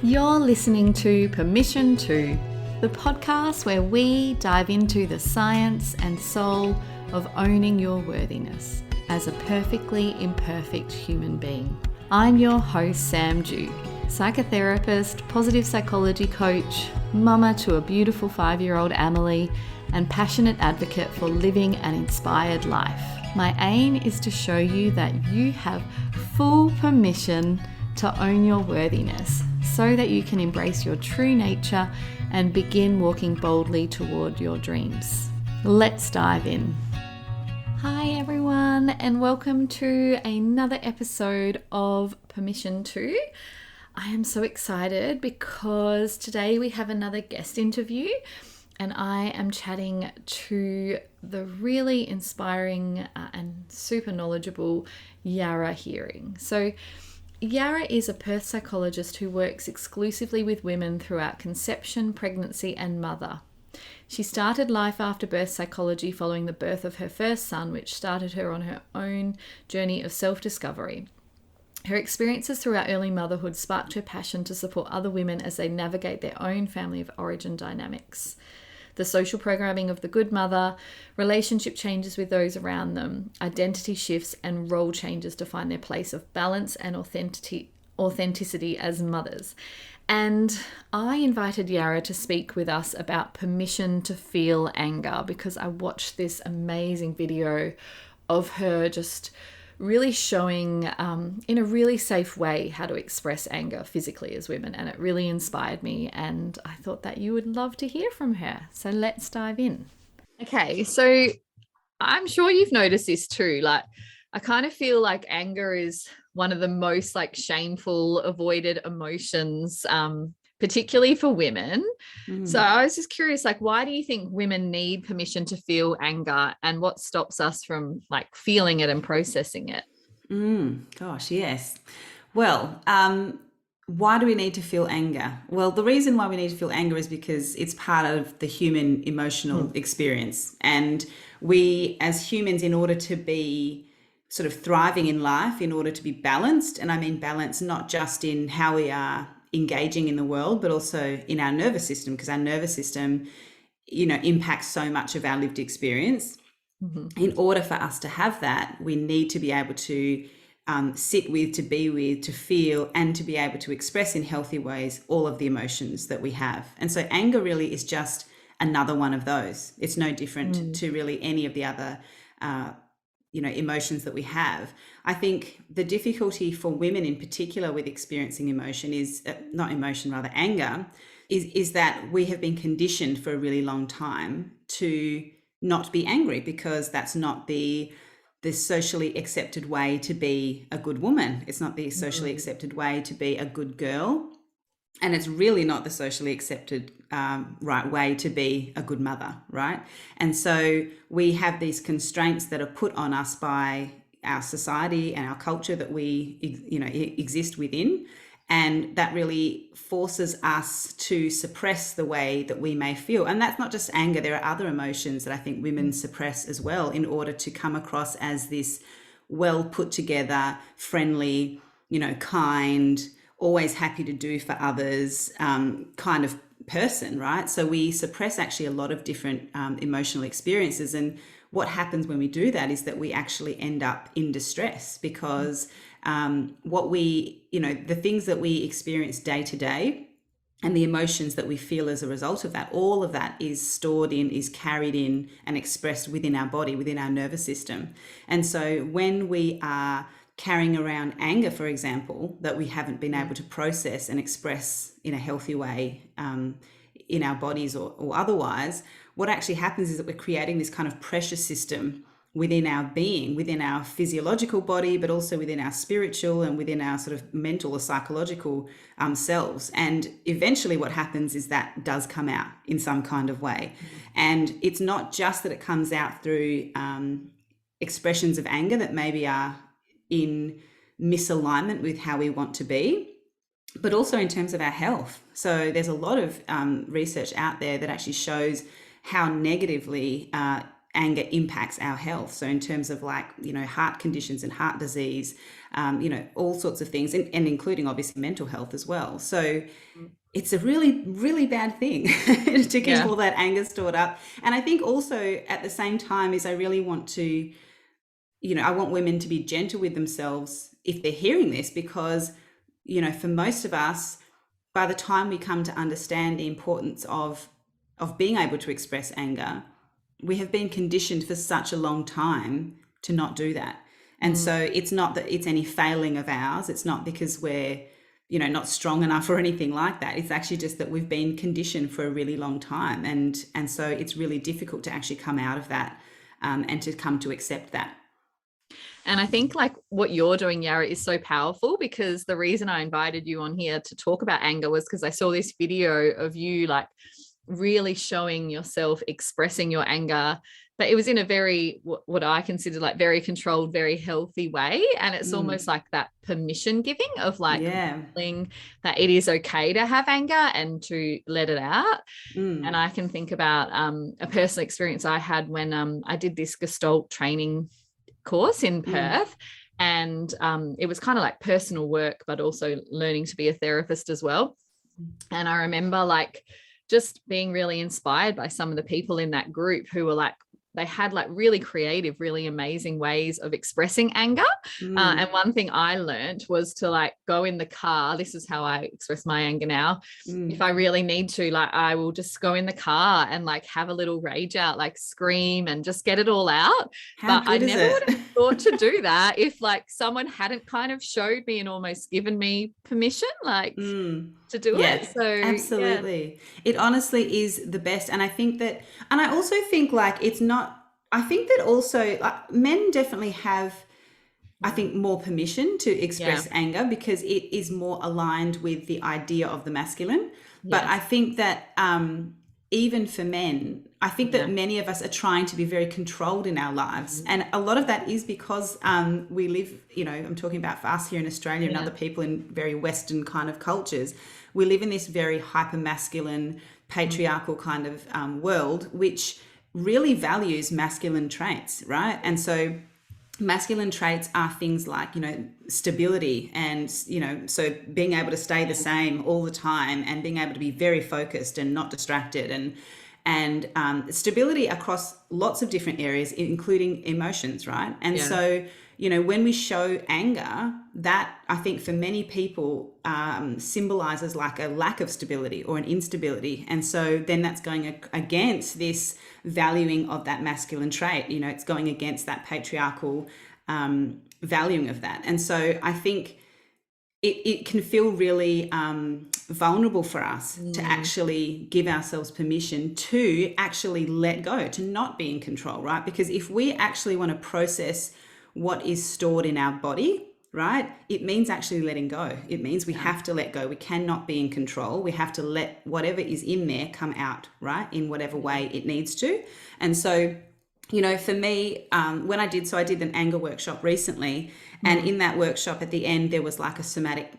You're listening to Permission To, the podcast where we dive into the science and soul of owning your worthiness as a perfectly imperfect human being. I'm your host, Sam Dew, psychotherapist, positive psychology coach, mama to a beautiful 5-year-old Amelie, and passionate advocate for living an inspired life. My aim is to show you that you have full permission to own your worthiness so that you can embrace your true nature and begin walking boldly toward your dreams. Let's dive in. Hi everyone, and welcome to another episode of Permission To. I am so excited because today we have another guest interview and I am chatting to the really inspiring and super knowledgeable Yara Heary. So Yara is a Perth psychologist who works exclusively with women throughout conception, pregnancy, and mother. She started life after birth psychology following the birth of her first son, which started her on her own journey of self-discovery. Her experiences throughout early motherhood sparked her passion to support other women as they navigate their own family of origin dynamics. The social programming of the good mother, relationship changes with those around them, identity shifts and role changes to find their place of balance and authenticity as mothers. And I invited Yara to speak with us about permission to feel anger because I watched this amazing video of her just really showing in a really safe way how to express anger physically as women, and it really inspired me, and I thought that you would love to hear from her. So let's dive in. Okay, so I'm sure you've noticed this too. Like, I kind of feel like anger is one of the most shameful, avoided emotions, particularly for women. So I was just curious, why do you think women need permission to feel anger, and what stops us from feeling it and processing it? Gosh, yes. Well, why do we need to feel anger? Well, the reason why we need to feel anger is because it's part of the human emotional experience. And we, as humans, in order to be sort of thriving in life, in order to be balanced, and I mean balance not just in how we are engaging in the world, but also in our nervous system, because our nervous system, impacts so much of our lived experience. In order for us to have that, we need to be able to sit with, to be with, to feel, and to be able to express in healthy ways all of the emotions that we have. And so anger really is just another one of those. It's no different to really any of the other emotions that we have. I think the difficulty for women in particular with experiencing emotion is anger, is that we have been conditioned for a really long time to not be angry, because that's not the socially accepted way to be a good woman. It's not the socially accepted way to be a good girl. And it's really not the socially accepted right way to be a good mother, right? And so we have these constraints that are put on us by our society and our culture that we, exist within. And that really forces us to suppress the way that we may feel. And that's not just anger. There are other emotions that I think women suppress as well in order to come across as this well put together, friendly, kind, always happy to do for others kind of person, right? So we suppress actually a lot of different emotional experiences. And what happens when we do that is that we actually end up in distress, because the things that we experience day to day and the emotions that we feel as a result of that, all of that is stored in, is carried in and expressed within our body, within our nervous system. And so when we are carrying around anger, for example, that we haven't been able to process and express in a healthy way in our bodies or otherwise, what actually happens is that we're creating this kind of pressure system within our being, within our physiological body, but also within our spiritual and within our sort of mental or psychological selves. And eventually what happens is that does come out in some kind of way. And it's not just that it comes out through expressions of anger that maybe are in misalignment with how we want to be, but also in terms of our health. So there's a lot of research out there that actually shows how negatively anger impacts our health. So in terms of like, heart conditions and heart disease, all sorts of things, and including obviously mental health as well. So it's a really, really bad thing to keep all that anger stored up. And I think also at the same time is I really want to, I want women to be gentle with themselves if they're hearing this, because, for most of us, by the time we come to understand the importance of being able to express anger, we have been conditioned for such a long time to not do that. And so it's not that it's any failing of ours. It's not because we're, not strong enough or anything like that. It's actually just that we've been conditioned for a really long time. And so it's really difficult to actually come out of that and to come to accept that. And I think like what you're doing, Yara, is so powerful, because the reason I invited you on here to talk about anger was because I saw this video of you like really showing yourself expressing your anger, but it was in a very, what I consider like very controlled, very healthy way. And it's almost like that permission giving of like feeling that it is okay to have anger and to let it out. And I can think about a personal experience I had when I did this Gestalt training course in Perth. And it was kind of like personal work, but also learning to be a therapist as well. And I remember like just being really inspired by some of the people in that group who were like, they had like really creative, really amazing ways of expressing anger. And one thing I learned was to like go in the car. This is how I express my anger now. If I really need to, like, I will just go in the car and like have a little rage out, like scream and just get it all out. But I never would have thought to do that if like someone hadn't kind of showed me and almost given me permission, like to do it. So absolutely. It honestly is the best. And I think that, and I also think like, it's not, I think that also like, men definitely have, I think, more permission to express anger because it is more aligned with the idea of the masculine. But I think that even for men, I think that many of us are trying to be very controlled in our lives. And a lot of that is because we live, I'm talking about for us here in Australia and other people in very Western kind of cultures, we live in this very hyper-masculine, patriarchal kind of world, which really values masculine traits, right? And so masculine traits are things like, stability and, so being able to stay the same all the time and being able to be very focused and not distracted, and stability across lots of different areas, including emotions, right? And so, when we show anger, that I think for many people symbolizes like a lack of stability or an instability. And so then that's going against this valuing of that masculine trait. It's going against that patriarchal valuing of that. And so I think it can feel really vulnerable for us to actually give ourselves permission to actually let go, to not be in control, right? Because if we actually want to process what is stored in our body, right, it means actually letting go. It means we have to let go. We cannot be in control. We have to let whatever is in there come out, right, in whatever way it needs to. And so, for me, when I did an anger workshop recently, and in that workshop at the end, there was like a somatic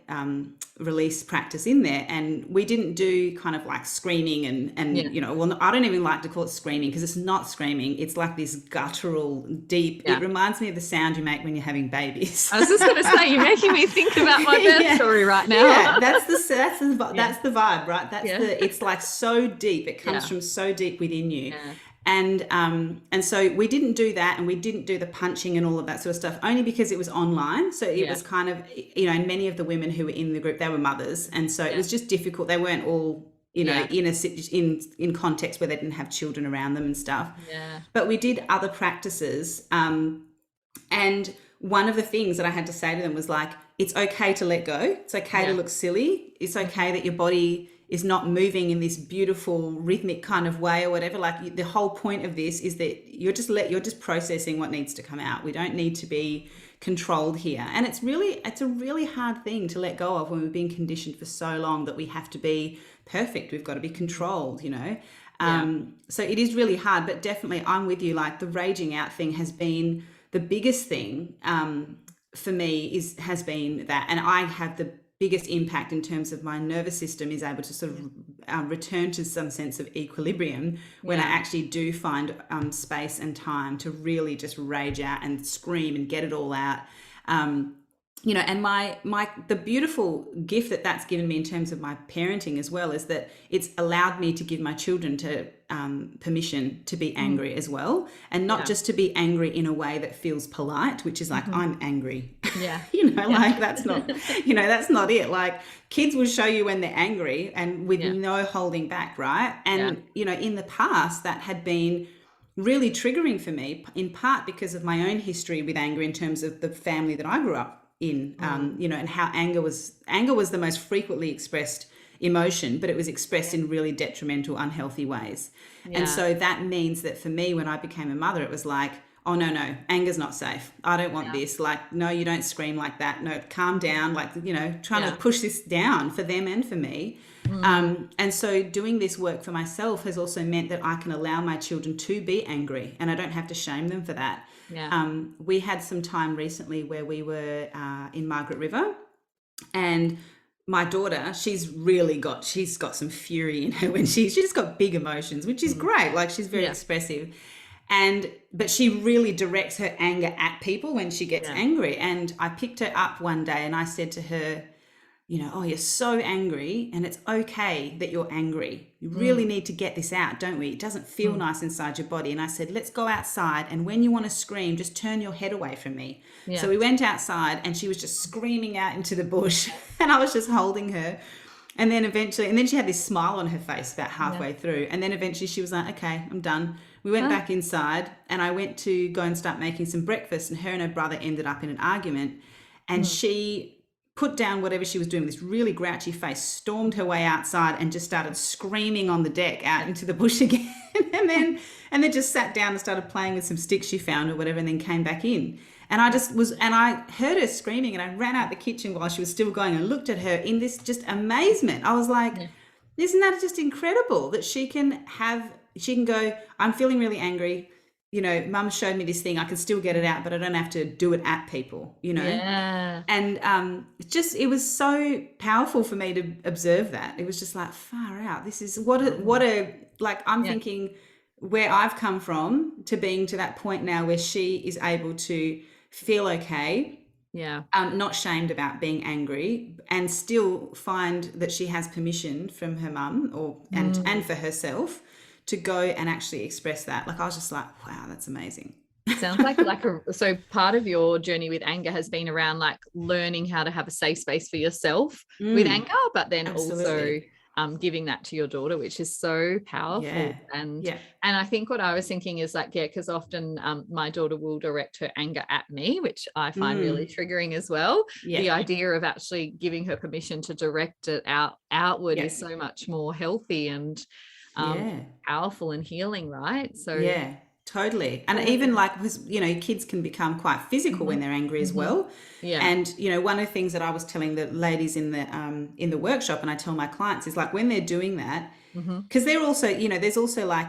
release practice in there. And we didn't do kind of like screaming and I don't even like to call it screaming because it's not screaming. It's like this guttural, deep, it reminds me of the sound you make when you're having babies. I was just going to say, you're making me think about my birth story right now. Yeah, that's the vibe, right? It's like so deep. It comes from so deep within you. Yeah. And so we didn't do that, and we didn't do the punching and all of that sort of stuff, only because it was online. So it was kind of, and many of the women who were in the group, they were mothers. And so it was just difficult. They weren't all, in context where they didn't have children around them and stuff. Yeah. But we did other practices. And one of the things that I had to say to them was like, it's okay to let go. It's okay to look silly. It's okay that your body is not moving in this beautiful rhythmic kind of way or whatever. Like the whole point of this is that you're just processing what needs to come out. We don't need to be controlled here. And it's a really hard thing to let go of when we've been conditioned for so long that we have to be perfect. We've got to be controlled, So it is really hard, but definitely I'm with you. Like the raging out thing has been the biggest thing for me has been that. And I have the biggest impact in terms of my nervous system is able to sort of return to some sense of equilibrium when I actually do find space and time to really just rage out and scream and get it all out. You know, and the beautiful gift that that's given me in terms of my parenting as well is that it's allowed me to give my children permission to be angry as well, and not just to be angry in a way that feels polite, which is like, I'm angry. Yeah. You know, like that's not, you know, that's not it. Like kids will show you when they're angry and with no holding back, right? And, you know, in the past that had been really triggering for me, in part because of my own history with anger in terms of the family that I grew up in, you know, and how anger was the most frequently expressed emotion, but it was expressed in really detrimental, unhealthy ways. And so that means that for me, when I became a mother, it was like, oh, no, anger's not safe. I don't want this. Like, no, you don't scream like that. No, calm down. Like, you know, trying to push this down for them and for me. And so doing this work for myself has also meant that I can allow my children to be angry and I don't have to shame them for that. We had some time recently where we were in Margaret River, and my daughter, she's got some fury in her when she just got big emotions, which is great. Like she's very expressive. But she really directs her anger at people when she gets angry. And I picked her up one day and I said to her, you know, oh, you're so angry and it's okay that you're angry. You really need to get this out, don't we? It doesn't feel nice inside your body. And I said, let's go outside. And when you want to scream, just turn your head away from me. Yeah. So we went outside and she was just screaming out into the bush and I was just holding her. And then she had this smile on her face about halfway through. And then eventually she was like, okay, I'm done. We went back inside and I went to go and start making some breakfast, and her and her brother ended up in an argument, and she put down whatever she was doing with this really grouchy face, stormed her way outside and just started screaming on the deck out into the bush again. and then just sat down and started playing with some sticks she found or whatever, and then came back in. And I heard her screaming, and I ran out the kitchen while she was still going and looked at her in this just amazement. I was like, isn't that just incredible that she can go, I'm feeling really angry. You know, mum showed me this thing, I can still get it out, but I don't have to do it at people, you know? Yeah. And it was so powerful for me to observe that. It was just like, far out. This is I'm thinking where I've come from to being to that point now where she is able to feel okay. Yeah. Not shamed about being angry, and still find that she has permission from her mum and for herself to go and actually express that. Like I was just like, wow, that's amazing. Sounds like so part of your journey with anger has been around like learning how to have a safe space for yourself with anger, but then also giving that to your daughter, which is so powerful. Yeah. And I think what I was thinking is like, because often my daughter will direct her anger at me, which I find really triggering as well. Yeah. The idea of actually giving her permission to direct it outward is so much more healthy and powerful and healing, right? So totally. And even like, you know, kids can become quite physical when they're angry as well. Yeah. And you know, one of the things that I was telling the ladies in the workshop, and I tell my clients, is like when they're doing that, because they're also, you know, there's also like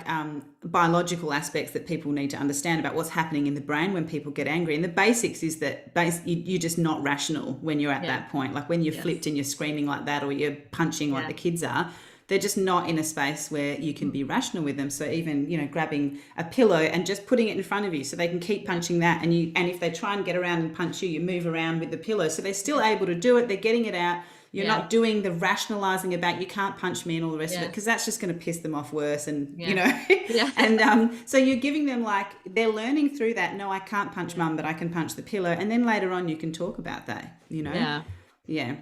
biological aspects that people need to understand about what's happening in the brain when people get angry. And the basics is that you're just not rational when you're at that point. Like when you're flipped and you're screaming like that, or you're punching like the kids are, they're just not in a space where you can be rational with them. So even, you know, grabbing a pillow and just putting it in front of you so they can keep punching that. And if they try and get around and punch you, you move around with the pillow. So they're still able to do it. They're getting it out. You're not doing the rationalizing about you can't punch me and all the rest of it, because that's just going to piss them off worse. And, you know, and so you're giving them like, they're learning through that. No, I can't punch mum, but I can punch the pillow. And then later on you can talk about that, you know? Yeah.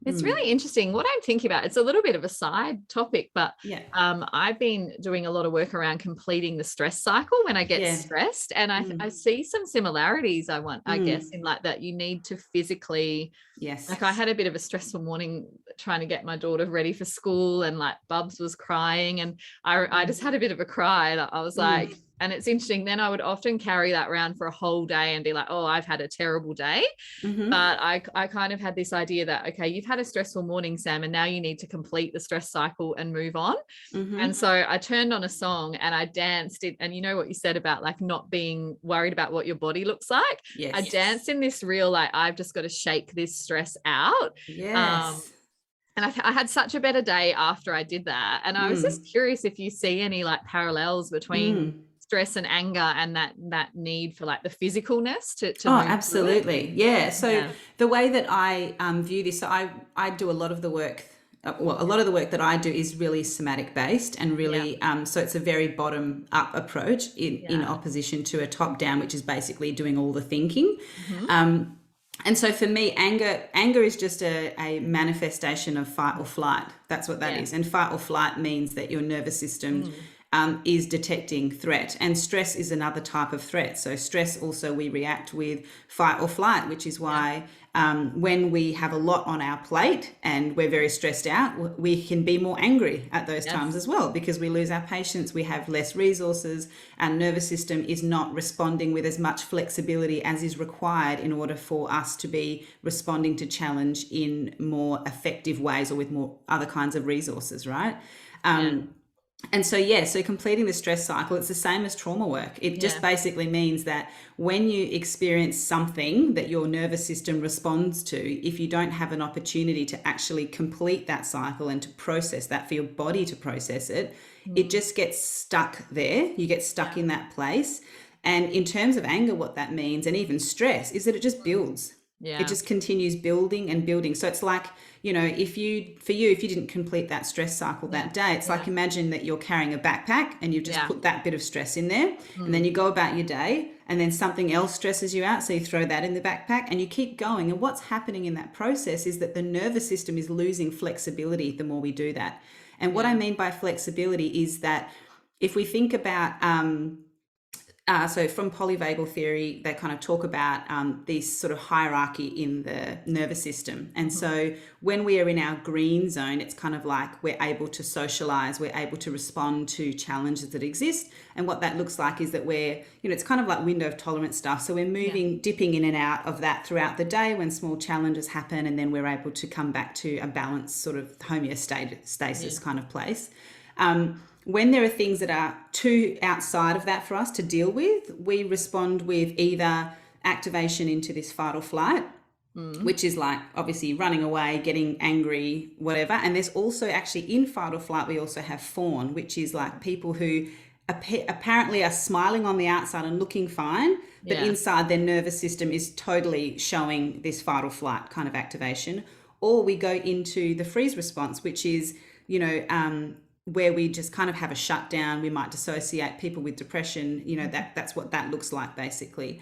It's really interesting. What I'm thinking about, it's a little bit of a side topic, but I've been doing a lot of work around completing the stress cycle when I get stressed. And I see some similarities, I guess, in like that you need to physically, like I had a bit of a stressful morning trying to get my daughter ready for school, and like Bubs was crying, and I just had a bit of a cry, and I was like, And it's interesting. Then I would often carry that around for a whole day and be like, oh, I've had a terrible day. But I kind of had this idea that, okay, you've had a stressful morning, Sam, and now you need to complete the stress cycle and move on. And so I turned on a song and I danced it. And you know what you said about like not being worried about what your body looks like. Yes. I danced in this real, like, I've just got to shake this stress out. Yes. And I had such a better day after I did that. And I was just curious if you see any like parallels between stress and anger and that need for like the physicalness to oh, move absolutely. Yeah. So the way that I view this, so I do a lot of the work. Well, a lot of the work that I do is really somatic based and really, so it's a very bottom up approach in opposition to a top down, which is basically doing all the thinking. And so for me, anger is just a manifestation of fight or flight. That's what that is. And fight or flight means that your nervous system is detecting threat, and stress is another type of threat. So stress also, we react with fight or flight, which is why when we have a lot on our plate and we're very stressed out, we can be more angry at those times as well, because we lose our patience, we have less resources, our nervous system is not responding with as much flexibility as is required in order for us to be responding to challenge in more effective ways or with more other kinds of resources, right? And so, so completing the stress cycle, it's the same as trauma work. It just basically means that when you experience something that your nervous system responds to, if you don't have an opportunity to actually complete that cycle and to process that, for your body to process it, it just gets stuck there. You get stuck in that place. And in terms of anger, what that means, and even stress, is that it just builds. It just continues building and building. So it's like, you know, if you didn't complete that stress cycle that day, it's like, imagine that you're carrying a backpack and you've just put that bit of stress in there, and then you go about your day and then something else stresses you out. So you throw that in the backpack and you keep going. And what's happening in that process is that the nervous system is losing flexibility the more we do that. And what I mean by flexibility is that if we think about, so from polyvagal theory, they kind of talk about this sort of hierarchy in the nervous system. And so when we are in our green zone, it's kind of like we're able to socialize, we're able to respond to challenges that exist. And what that looks like is that we're, you know, it's kind of like window of tolerance stuff. So we're moving, dipping in and out of that throughout the day when small challenges happen. And then we're able to come back to a balanced sort of homeostasis kind of place. When there are things that are too outside of that for us to deal with, we respond with either activation into this fight or flight, which is like obviously running away, getting angry, whatever. And there's also actually in fight or flight, we also have fawn, which is like people who apparently are smiling on the outside and looking fine, but inside their nervous system is totally showing this fight or flight kind of activation. Or we go into the freeze response, which is, you know, where we just kind of have a shutdown. We might dissociate. People with depression, you know, that's what that looks like basically.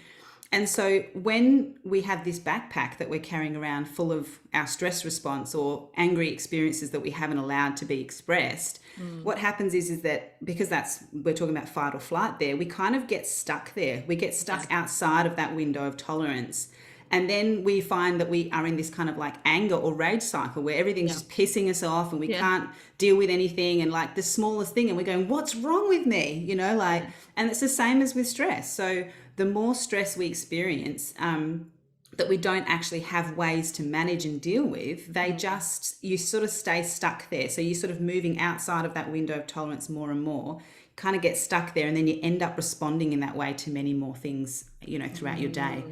And so when we have this backpack that we're carrying around full of our stress response or angry experiences that we haven't allowed to be expressed, what happens is that because we're talking about fight or flight there, we kind of get stuck there. We get stuck outside of that window of tolerance. And then we find that we are in this kind of like anger or rage cycle where everything's just pissing us off and we can't deal with anything, and like the smallest thing, and we're going, what's wrong with me? You know, like, and it's the same as with stress. So the more stress we experience, that we don't actually have ways to manage and deal with, you sort of stay stuck there. So you're sort of moving outside of that window of tolerance more and more, kind of get stuck there, and then you end up responding in that way to many more things, you know, throughout your day.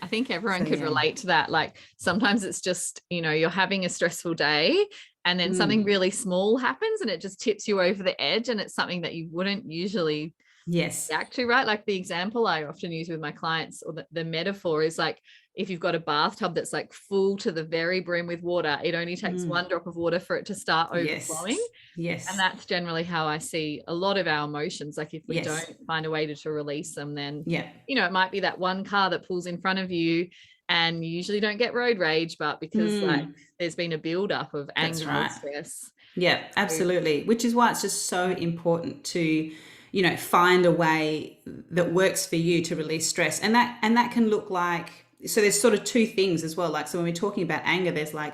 I think everyone could relate to that. Like sometimes it's just, you know, you're having a stressful day and then something really small happens and it just tips you over the edge, and it's something that you wouldn't usually react to, right? Like the example I often use with my clients, or the metaphor is like, if you've got a bathtub that's like full to the very brim with water, it only takes one drop of water for it to start overflowing. Yes. And that's generally how I see a lot of our emotions. Like if we don't find a way to release them, then, you know, it might be that one car that pulls in front of you and you usually don't get road rage, but because like there's been a buildup of anger and stress. Yeah, absolutely. Which is why it's just so important to, you know, find a way that works for you to release stress. And that can look like, so there's sort of two things as well. Like, so when we're talking about anger, there's like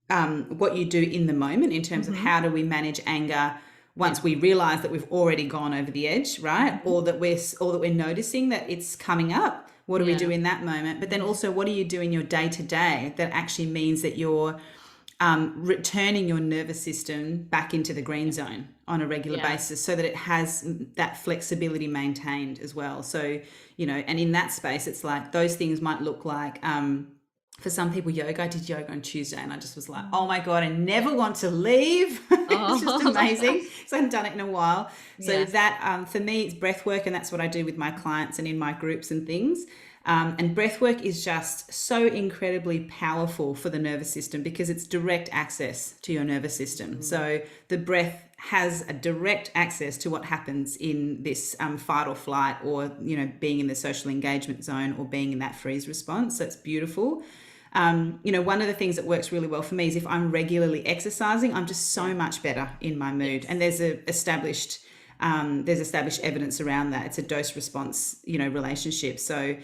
what you do in the moment in terms of how do we manage anger once we realize that we've already gone over the edge, right? Or that we're noticing that it's coming up. What do we do in that moment? But then also, what do you do in your day to day that actually means that you're returning your nervous system back into the green zone on a regular basis, so that it has that flexibility maintained as well. So, you know, and in that space, it's like those things might look like, for some people, yoga. I did yoga on Tuesday and I just was like, oh my God, I never want to leave. It's just amazing. because I hadn't done it in a while. So that, for me, it's breath work, and that's what I do with my clients and in my groups and things. And breath work is just so incredibly powerful for the nervous system because it's direct access to your nervous system. So the breath has a direct access to what happens in this fight or flight, or, you know, being in the social engagement zone or being in that freeze response. So it's beautiful. You know, one of the things that works really well for me is if I'm regularly exercising, I'm just so much better in my mood. And there's established evidence around that. It's a dose response, you know, relationship. So,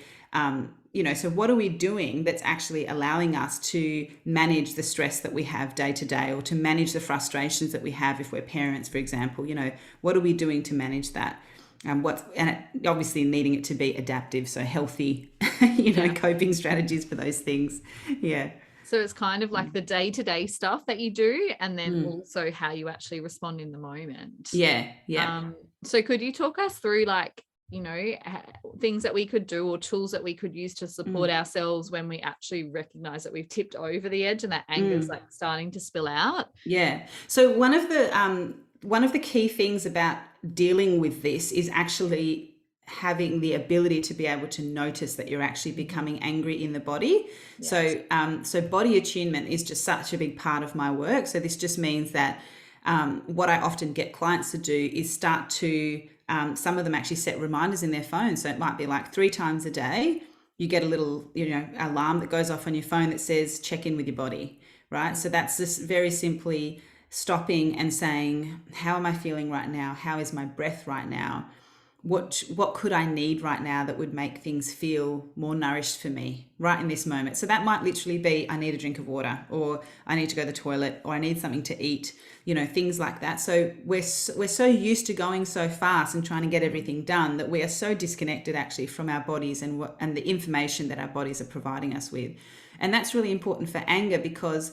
you know, so what are we doing that's actually allowing us to manage the stress that we have day to day, or to manage the frustrations that we have if we're parents, for example? You know, what are we doing to manage that? Obviously needing it to be adaptive, so healthy, you know, coping strategies for those things. Yeah. So it's kind of like the day-to-day stuff that you do, and then also how you actually respond in the moment. Yeah. Yeah. So could you talk us through, like, you know, things that we could do or tools that we could use to support ourselves when we actually recognize that we've tipped over the edge and that anger is like starting to spill out? Yeah. So one of the key things about dealing with this is actually having the ability to be able to notice that you're actually becoming angry in the body. Yes. So body attunement is just such a big part of my work. So this just means that what I often get clients to do is start to, some of them actually set reminders in their phone. So it might be like 3 times a day, you get a little, you know, alarm that goes off on your phone that says, check in with your body, right? So that's just very simply stopping and saying, how am I feeling right now? How is my breath right now? What could I need right now that would make things feel more nourished for me right in this moment? So that might literally be, I need a drink of water, or I need to go to the toilet, or I need something to eat, you know, things like that. So we're so used to going so fast and trying to get everything done that we are so disconnected actually from our bodies and the information that our bodies are providing us with. And that's really important for anger, because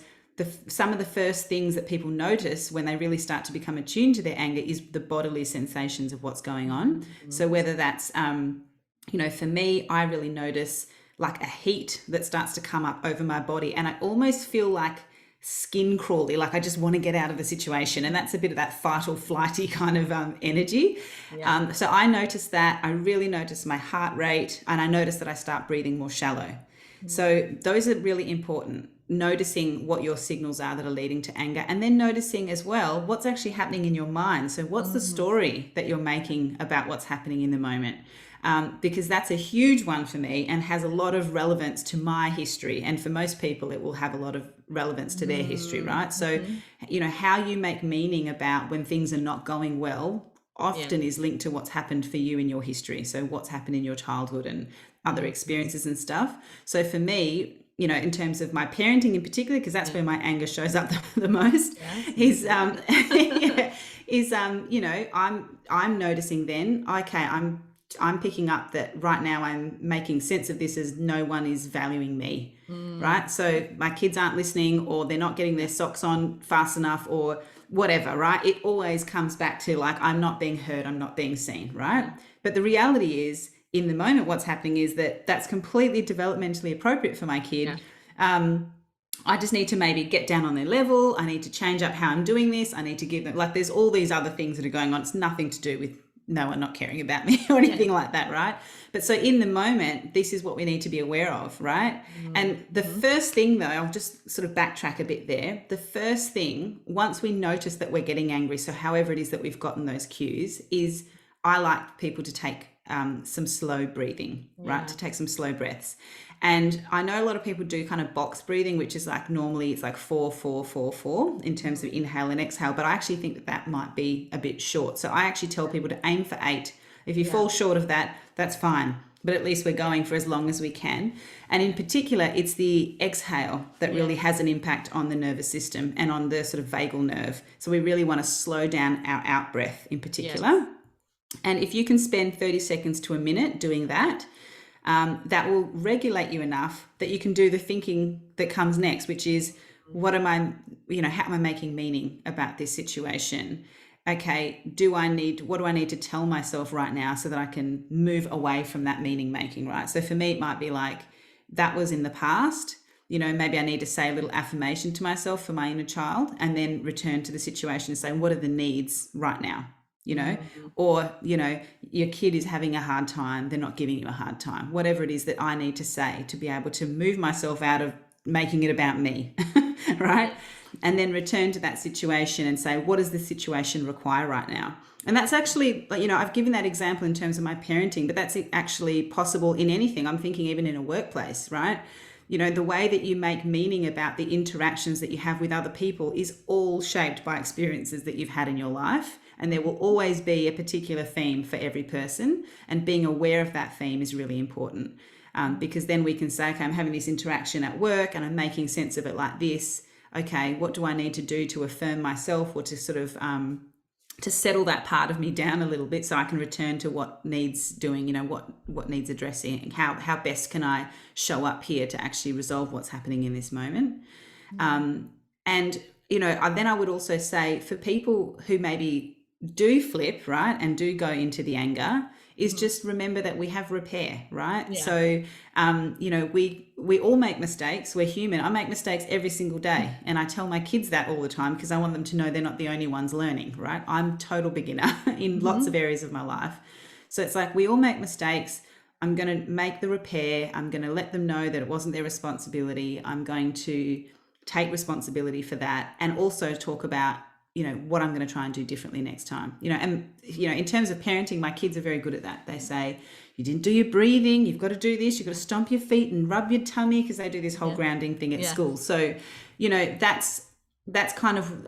some of the first things that people notice when they really start to become attuned to their anger is the bodily sensations of what's going on. So whether that's, you know, for me, I really notice like a heat that starts to come up over my body, and I almost feel like skin crawly, like I just want to get out of the situation. And that's a bit of that fight or flighty kind of energy. Yeah. So I notice that. I really notice my heart rate, and I notice that I start breathing more shallow. So those are really important. Noticing what your signals are that are leading to anger, and then noticing as well what's actually happening in your mind. So what's the story that you're making about what's happening in the moment? Because that's a huge one for me and has a lot of relevance to my history. And for most people, it will have a lot of relevance to their history, right? So, you know, how you make meaning about when things are not going well often is linked to what's happened for you in your history. So what's happened in your childhood and other experiences and stuff. So for me, you know, in terms of my parenting in particular, because that's where my anger shows up the most, is you know, I'm noticing then, okay, I'm picking up that right now I'm making sense of this as no one is valuing me, right? So my kids aren't listening, or they're not getting their socks on fast enough, or whatever, right? It always comes back to like, I'm not being heard, I'm not being seen, right? But the reality is, in the moment, what's happening is that that's completely developmentally appropriate for my kid. I just need to maybe get down on their level. I need to change up how I'm doing this. I need to give them, like, there's all these other things that are going on. It's nothing to do with no one not caring about me or anything like that, right? But so in the moment, this is what we need to be aware of, right? And the first thing, though, I'll just sort of backtrack a bit there. The first thing, once we notice that we're getting angry, so however it is that we've gotten those cues, is I like people to take some slow breathing, right? To take some slow breaths. And I know a lot of people do kind of box breathing, which is like normally it's like 4, 4, 4, 4 in terms of inhale and exhale. But I actually think that might be a bit short. So I actually tell people to aim for 8. If you fall short of that, that's fine. but at least we're going for as long as we can. And in particular, it's the exhale that really has an impact on the nervous system and on the sort of vagal nerve. So we really want to slow down our out breath in particular. Yes. And if you can spend 30 seconds to a minute doing that, that will regulate you enough that you can do the thinking that comes next, which is, what am I, how am I making meaning about this situation? Okay, what do I need to tell myself right now so that I can move away from that meaning making, right? So for me, it might be like, that was in the past, maybe I need to say a little affirmation to myself for my inner child, and then return to the situation and say, what are the needs right now? Or, your kid is having a hard time, they're not giving you a hard time, whatever it is that I need to say to be able to move myself out of making it about me, right? And then return to that situation and say, what does the situation require right now? And that's actually, I've given that example in terms of my parenting, but that's actually possible in anything. I'm thinking even in a workplace, right? The way that you make meaning about the interactions that you have with other people is all shaped by experiences that you've had in your life. And there will always be a particular theme for every person. And being aware of that theme is really important, because then we can say, okay, I'm having this interaction at work and I'm making sense of it like this. Okay, what do I need to do to affirm myself, or to sort of to settle that part of me down a little bit so I can return to what needs doing, what needs addressing, how best can I show up here to actually resolve what's happening in this moment. And, then I would also say, for people who maybe do flip, right, and do go into the anger, is just remember that we have repair, right? Yeah. So, we all make mistakes. We're human. I make mistakes every single day. And I tell my kids that all the time, because I want them to know they're not the only ones learning, right? I'm total beginner in lots of areas of my life. So it's like, we all make mistakes. I'm going to make the repair. I'm going to let them know that it wasn't their responsibility. I'm going to take responsibility for that, and also talk about, what I'm going to try and do differently next time. And in terms of parenting, my kids are very good at that. They say, you didn't do your breathing, you've got to do this, you've got to stomp your feet and rub your tummy, because they do this whole grounding thing at school. So, that's kind of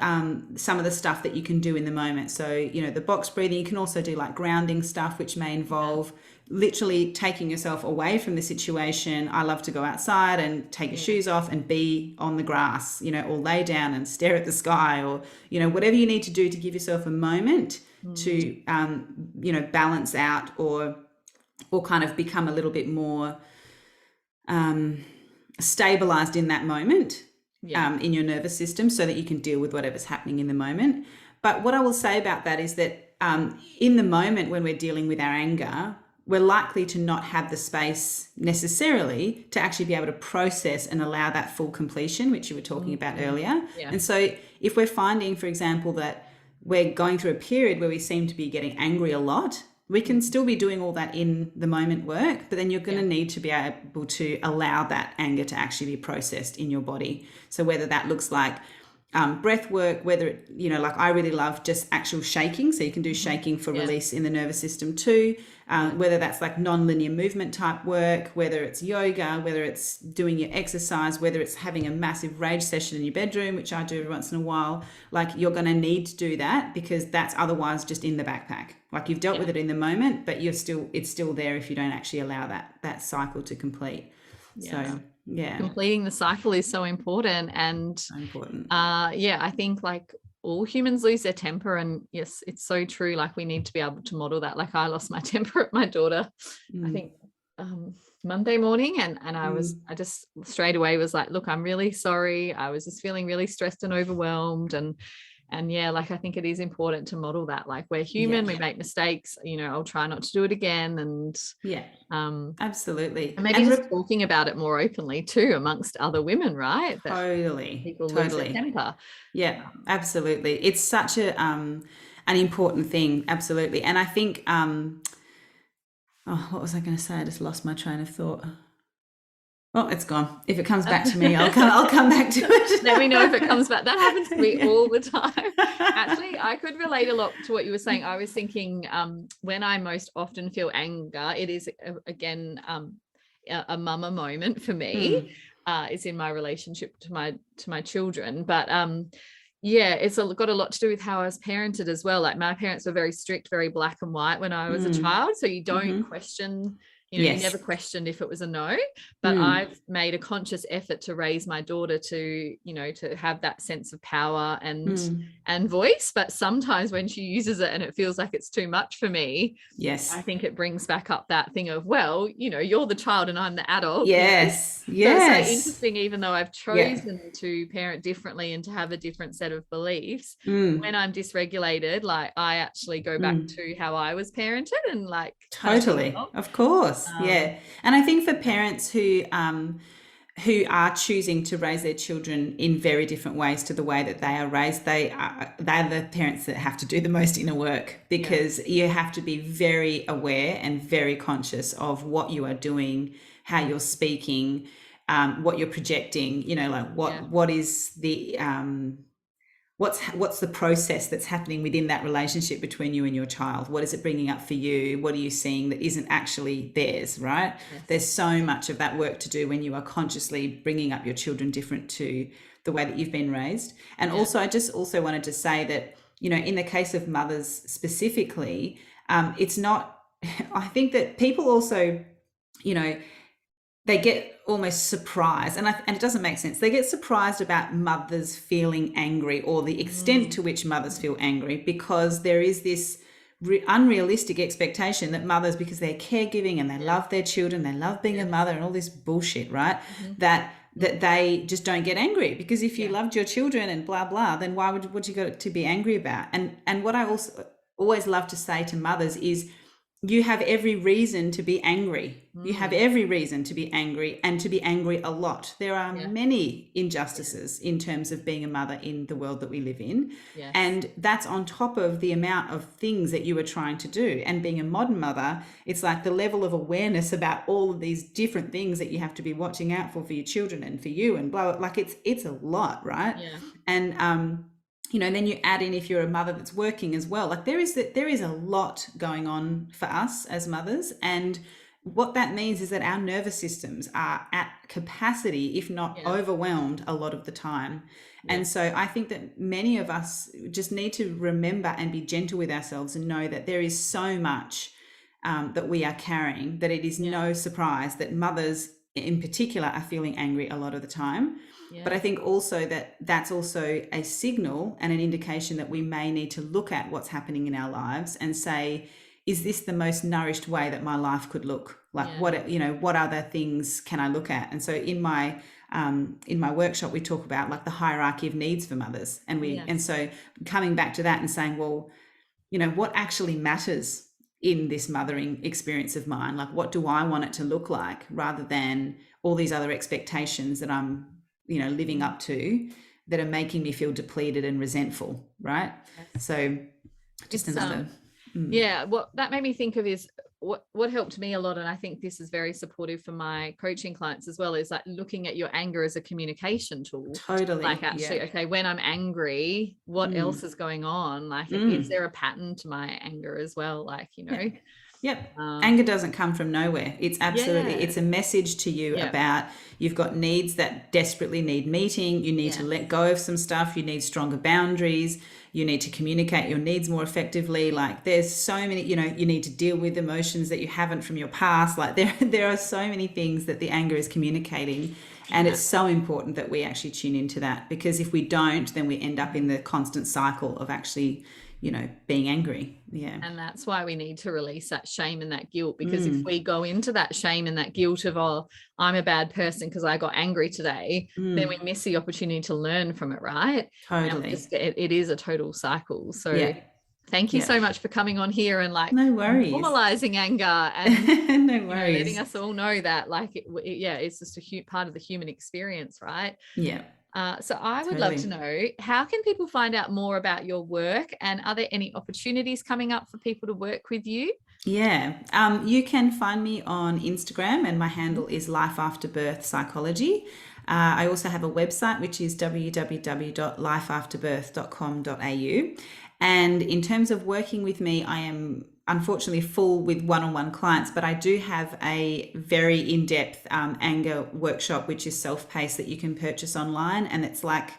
some of the stuff that you can do in the moment. So, the box breathing, you can also do like grounding stuff, which may involve literally taking yourself away from the situation. I love to go outside and take your shoes off and be on the grass, or lay down and stare at the sky, or, whatever you need to do to give yourself a moment to, balance out, or kind of become a little bit more stabilized in that moment. In your nervous system, so that you can deal with whatever's happening in the moment. But what I will say about that is that in the moment when we're dealing with our anger, we're likely to not have the space necessarily to actually be able to process and allow that full completion, which you were talking about earlier. Yeah. And so if we're finding, for example, that we're going through a period where we seem to be getting angry a lot, we can still be doing all that in the moment work, but then you're going to need to be able to allow that anger to actually be processed in your body. So whether that looks like breath work, whether it, like I really love just actual shaking. So you can do shaking for release in the nervous system too. Whether that's like non-linear movement type work, whether it's yoga, whether it's doing your exercise, whether it's having a massive rage session in your bedroom, which I do every once in a while, like you're going to need to do that, because that's otherwise just in the backpack. Like you've dealt with it in the moment, but it's still there if you don't actually allow that cycle to complete. Yeah. So completing the cycle is so important. And so important. I think like all humans lose their temper, and yes, it's so true. Like we need to be able to model that. Like I lost my temper at my daughter, I think Monday morning, and I just straight away was like, look, I'm really sorry. I was just feeling really stressed and overwhelmed, and like I think it is important to model that. Like we're human, we make mistakes, I'll try not to do it again. And absolutely. And maybe just talking about it more openly too amongst other women, right? Totally. People lose their temper. Yeah, absolutely. It's such an important thing. Absolutely. And I think what was I going to say? I just lost my train of thought. Oh, it's gone. If it comes back to me, I'll come back to it. Let me know if it comes back. That happens to me all the time. Actually, I could relate a lot to what you were saying. I was thinking when I most often feel anger, it is, again, a mama moment for me. It's in my relationship to my children. But it's got a lot to do with how I was parented as well. Like my parents were very strict, very black and white when I was a child. So you don't question You Yes. never questioned if it was a no, but Mm. I've made a conscious effort to raise my daughter to, to have that sense of power and voice. But sometimes when she uses it and it feels like it's too much for me, Yes. I think it brings back up that thing of, well, you're the child and I'm the adult. Yes. So Yes. it's so interesting, even though I've chosen to parent differently and to have a different set of beliefs, when I'm dysregulated, like I actually go back to how I was parented and like totally, of course. And I think for parents who are choosing to raise their children in very different ways to the way that they are raised, they're the parents that have to do the most inner work, because you have to be very aware and very conscious of what you are doing, how you're speaking, what you're projecting, like what is the what's the process that's happening within that relationship between you and your child? What is it bringing up for you? What are you seeing that isn't actually theirs, right? Yes. There's so much of that work to do when you are consciously bringing up your children different to the way that you've been raised. And also, I just also wanted to say that, in the case of mothers specifically, it's not, I think that people also, they get almost surprised, and it doesn't make sense. They get surprised about mothers feeling angry, or the extent to which mothers feel angry, because there is this unrealistic expectation that mothers, because they're caregiving and they love their children, they love being a mother and all this bullshit, right? That they just don't get angry, because if you loved your children and blah blah, then why would you got to be angry about? And what I also always love to say to mothers is, you have every reason to be angry. You have every reason to be angry, and to be angry a lot. There are many injustices in terms of being a mother in the world that we live in. Yes. And that's on top of the amount of things that you are trying to do. And being a modern mother, it's like the level of awareness about all of these different things that you have to be watching out for your children and for you and blah, like it's a lot, right? Yeah. And then you add in, if you're a mother that's working as well, like there is a lot going on for us as mothers. And what that means is that our nervous systems are at capacity, if not overwhelmed, a lot of the time. Yeah. And so I think that many of us just need to remember and be gentle with ourselves and know that there is so much that we are carrying, that it is no surprise that mothers in particular are feeling angry a lot of the time. Yeah. But I think also that that's also a signal and an indication that we may need to look at what's happening in our lives and say, is this the most nourished way that my life could look? Like what other things can I look at? And so in my workshop, we talk about like the hierarchy of needs for mothers. And and so coming back to that and saying, well, what actually matters in this mothering experience of mine? Like, what do I want it to look like, rather than all these other expectations that I'm living up to that are making me feel depleted and resentful, right? Yes. So just another what that made me think of is what helped me a lot, and I think this is very supportive for my coaching clients as well, is like looking at your anger as a communication tool. Totally. Like actually, okay, when I'm angry, what else is going on? Like is there a pattern to my anger as well? Like, Yep. Anger doesn't come from nowhere. It's absolutely, it's a message to you about, you've got needs that desperately need meeting. You need to let go of some stuff. You need stronger boundaries. You need to communicate your needs more effectively. Like there's so many, you need to deal with emotions that you haven't from your past. Like there are so many things that the anger is communicating. And it's so important that we actually tune into that, because if we don't, then we end up in the constant cycle of actually, being angry. Yeah. And that's why we need to release that shame and that guilt, because if we go into that shame and that guilt of, oh, I'm a bad person because I got angry today, then we miss the opportunity to learn from it, right? Totally. It is a total cycle. So thank you so much for coming on here and like no worries, normalizing anger and no worries, letting us all know that like it's just a part of the human experience, right? Yeah. So I would love to know, how can people find out more about your work, and are there any opportunities coming up for people to work with you? Yeah, you can find me on Instagram, and my handle is Life After Birth Psychology. I also have a website, which is www.lifeafterbirth.com.au. And in terms of working with me, I am unfortunately full with one-on-one clients, but I do have a very in-depth anger workshop, which is self-paced, that you can purchase online. And it's like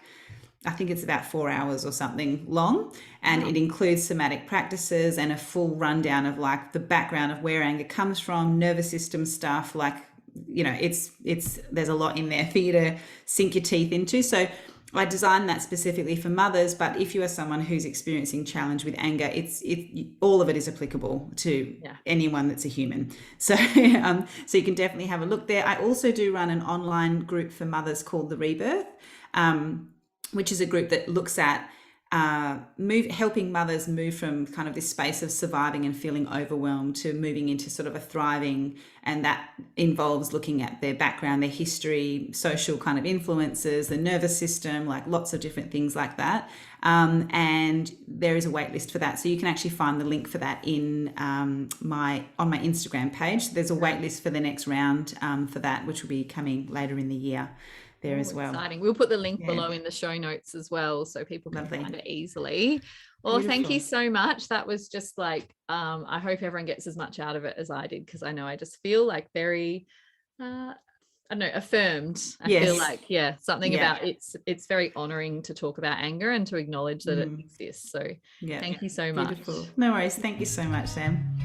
I think it's about 4 hours or something long, and it includes somatic practices and a full rundown of like the background of where anger comes from, nervous system stuff. Like, you know, it's there's a lot in there for you to sink your teeth into. So I designed that specifically for mothers, but if you are someone who's experiencing challenge with anger, all of it is applicable to anyone that's a human. So so you can definitely have a look there. I also do run an online group for mothers called The Rebirth, which is a group that looks at helping mothers move from kind of this space of surviving and feeling overwhelmed to moving into sort of a thriving, and that involves looking at their background, their history, social kind of influences, the nervous system, like lots of different things like that. And there is a wait list for that, so you can actually find the link for that in my Instagram page. So there's a wait list for the next round for that, which will be coming later in the year there as well. Exciting. We'll put the link below in the show notes as well, so people can find it easily. Well, beautiful. Thank you so much. That was just like, I hope everyone gets as much out of it as I did, because I know I just feel like very, I don't know, affirmed. I feel like, something about it's very honoring to talk about anger and to acknowledge that it exists. So thank you so much. Beautiful. No worries. Thank you so much, Sam.